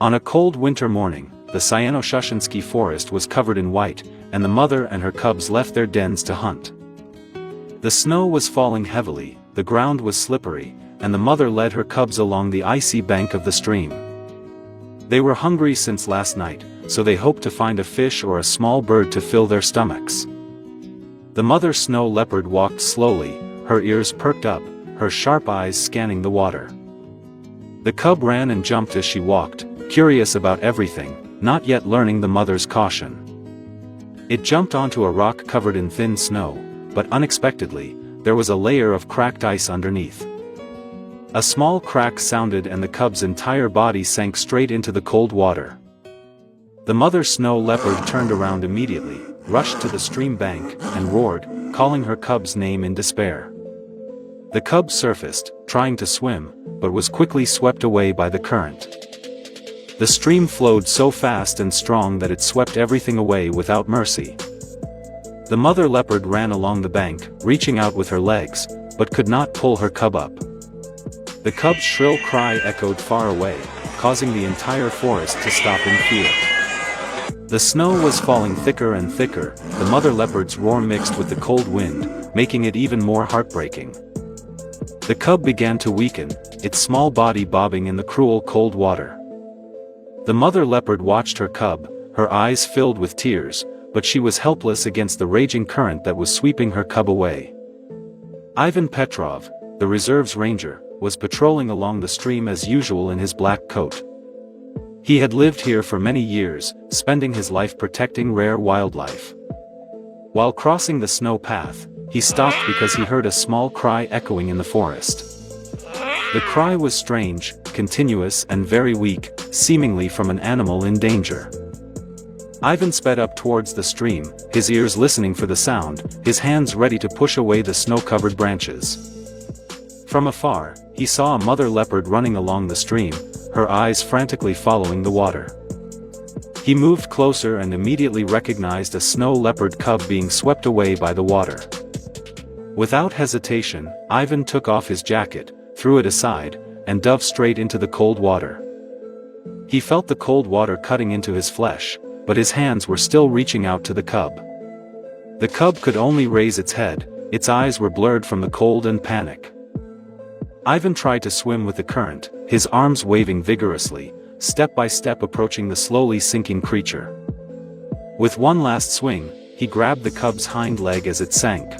On a cold winter morning, the Cyanoshushinsky forest was covered in white, and the mother and her cubs left their dens to hunt. The snow was falling heavily, the ground was slippery, and the mother led her cubs along the icy bank of the stream. They were hungry since last night, so they hoped to find a fish or a small bird to fill their stomachs. The mother snow leopard walked slowly, her ears perked up, her sharp eyes scanning the water. The cub ran and jumped as she walked, curious about everything, not yet learning the mother's caution. It jumped onto a rock covered in thin snow, but unexpectedly, there was a layer of cracked ice underneath. A small crack sounded and the cub's entire body sank straight into the cold water. The mother snow leopard turned around immediately, rushed to the stream bank, and roared, calling her cub's name in despair. The cub surfaced, trying to swim, but was quickly swept away by the current. The stream flowed so fast and strong that it swept everything away without mercy. The mother leopard ran along the bank, reaching out with her legs, but could not pull her cub up. The cub's shrill cry echoed far away, causing the entire forest to stop in fear. The snow was falling thicker and thicker, the mother leopard's roar mixed with the cold wind, making it even more heartbreaking. The cub began to weaken, its small body bobbing in the cruel cold water. The mother leopard watched her cub, her eyes filled with tears, but she was helpless against the raging current that was sweeping her cub away. Ivan Petrov, the reserve's ranger, was patrolling along the stream as usual in his black coat. He had lived here for many years, spending his life protecting rare wildlife. While crossing the snow path, he stopped because he heard a small cry echoing in the forest. The cry was strange, continuous and very weak, seemingly from an animal in danger. Ivan sped up towards the stream, his ears listening for the sound, his hands ready to push away the snow-covered branches. From afar, he saw a mother leopard running along the stream, her eyes frantically following the water. He moved closer and immediately recognized a snow leopard cub being swept away by the water. Without hesitation, Ivan took off his jacket, threw it aside, and dove straight into the cold water. He felt the cold water cutting into his flesh, but his hands were still reaching out to the cub. The cub could only raise its head, its eyes were blurred from the cold and panic. Ivan tried to swim with the current, his arms waving vigorously, step by step approaching the slowly sinking creature. With one last swing, he grabbed the cub's hind leg as it sank.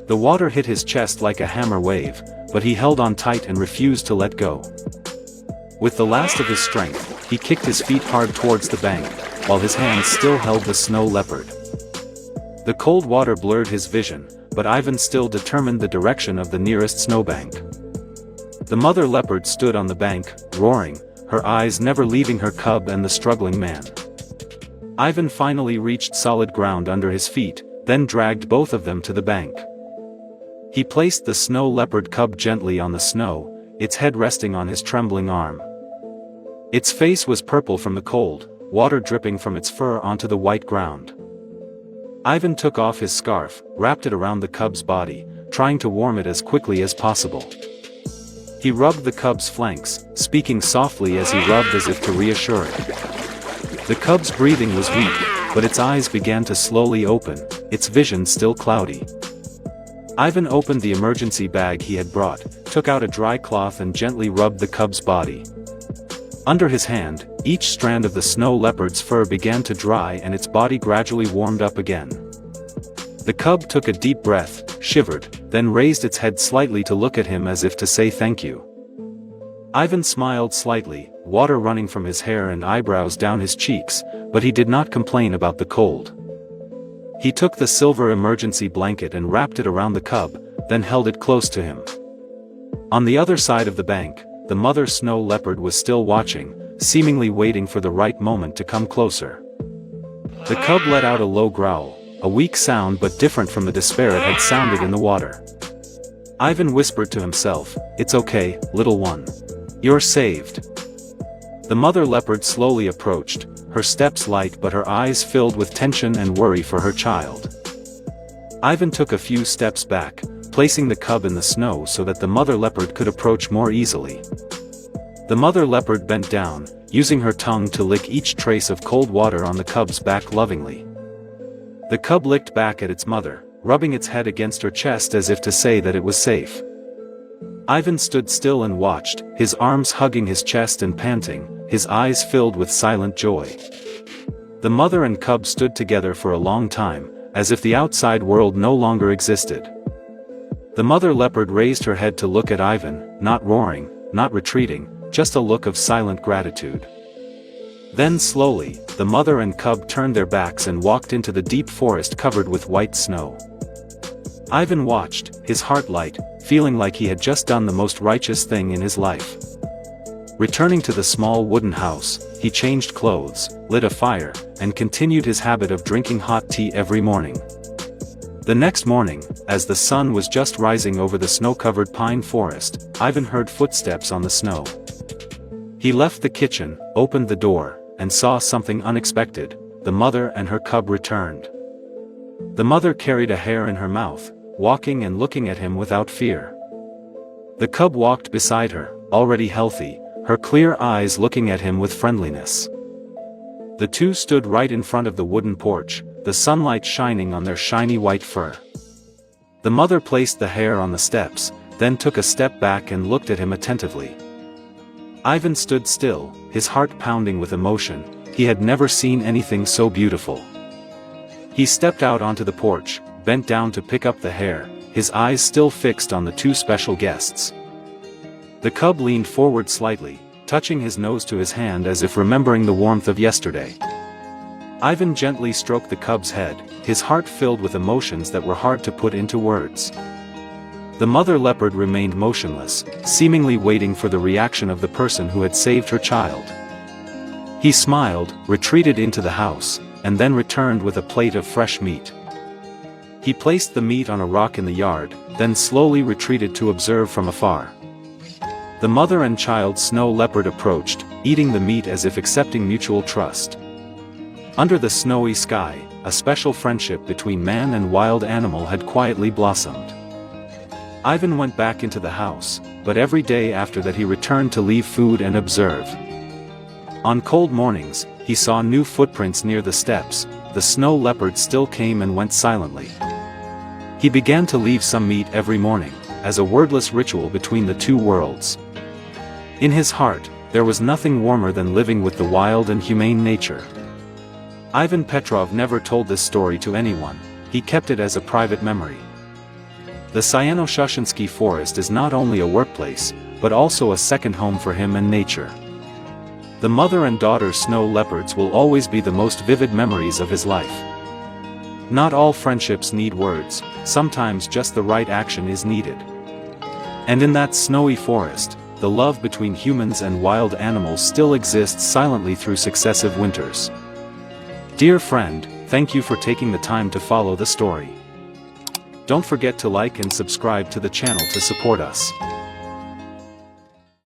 The water hit his chest like a hammer wave, but he held on tight and refused to let go. With the last of his strength, he kicked his feet hard towards the bank, while his hands still held the snow leopard. The cold water blurred his vision, but Ivan still determined the direction of the nearest snowbank. The mother leopard stood on the bank, roaring, her eyes never leaving her cub and the struggling man. Ivan finally reached solid ground under his feet, then dragged both of them to the bank. He placed the snow leopard cub gently on the snow, its head resting on his trembling arm. Its face was purple from the cold, water dripping from its fur onto the white ground. Ivan took off his scarf, wrapped it around the cub's body, trying to warm it as quickly as possible. He rubbed the cub's flanks, speaking softly as he rubbed as if to reassure it. The cub's breathing was weak, but its eyes began to slowly open, its vision still cloudy. Ivan opened the emergency bag he had brought, took out a dry cloth and gently rubbed the cub's body. Under his hand, each strand of the snow leopard's fur began to dry and its body gradually warmed up again. The cub took a deep breath, shivered, then raised its head slightly to look at him as if to say thank you. Ivan smiled slightly, water running from his hair and eyebrows down his cheeks, but he did not complain about the cold. He took the silver emergency blanket and wrapped it around the cub, then held it close to him. On the other side of the bank, the mother snow leopard was still watching, seemingly waiting for the right moment to come closer. The cub let out a low growl, a weak sound but different from the despair it had sounded in the water. Ivan whispered to himself, "It's okay, little one. You're saved." The mother leopard slowly approached, her steps light but her eyes filled with tension and worry for her child. Ivan took a few steps back, placing the cub in the snow so that the mother leopard could approach more easily. The mother leopard bent down, using her tongue to lick each trace of cold water on the cub's back lovingly. The cub licked back at its mother, rubbing its head against her chest as if to say that it was safe. Ivan stood still and watched, his arms hugging his chest and panting, his eyes filled with silent joy. The mother and cub stood together for a long time, as if the outside world no longer existed. The mother leopard raised her head to look at Ivan, not roaring, not retreating, just a look of silent gratitude. Then slowly, the mother and cub turned their backs and walked into the deep forest covered with white snow. Ivan watched, his heart light, feeling like he had just done the most righteous thing in his life. Returning to the small wooden house, he changed clothes, lit a fire, and continued his habit of drinking hot tea every morning. The next morning, as the sun was just rising over the snow-covered pine forest, Ivan heard footsteps on the snow. He left the kitchen, opened the door, and saw something unexpected. The mother and her cub returned. The mother carried a hare in her mouth, walking and looking at him without fear. The cub walked beside her, already healthy, her clear eyes looking at him with friendliness. The two stood right in front of the wooden porch, the sunlight shining on their shiny white fur. The mother placed the hare on the steps, then took a step back and looked at him attentively. Ivan stood still, his heart pounding with emotion. He had never seen anything so beautiful. He stepped out onto the porch, bent down to pick up the hare, his eyes still fixed on the two special guests. The cub leaned forward slightly, touching his nose to his hand as if remembering the warmth of yesterday. Ivan gently stroked the cub's head, his heart filled with emotions that were hard to put into words. The mother leopard remained motionless, seemingly waiting for the reaction of the person who had saved her child. He smiled, retreated into the house, and then returned with a plate of fresh meat. He placed the meat on a rock in the yard, then slowly retreated to observe from afar. The mother and child snow leopard approached, eating the meat as if accepting mutual trust. Under the snowy sky, a special friendship between man and wild animal had quietly blossomed. Ivan went back into the house, but every day after that he returned to leave food and observe. On cold mornings, he saw new footprints near the steps. The snow leopard still came and went silently. He began to leave some meat every morning, as a wordless ritual between the two worlds. In his heart, there was nothing warmer than living with the wild and humane nature. Ivan Petrov never told this story to anyone, he kept it as a private memory. The Sayano-Shushinsky Forest is not only a workplace, but also a second home for him and nature. The mother and daughter snow leopards will always be the most vivid memories of his life. Not all friendships need words, sometimes just the right action is needed. And in that snowy forest, the love between humans and wild animals still exists silently through successive winters. Dear friend, thank you for taking the time to follow the story. Don't forget to like and subscribe to the channel to support us.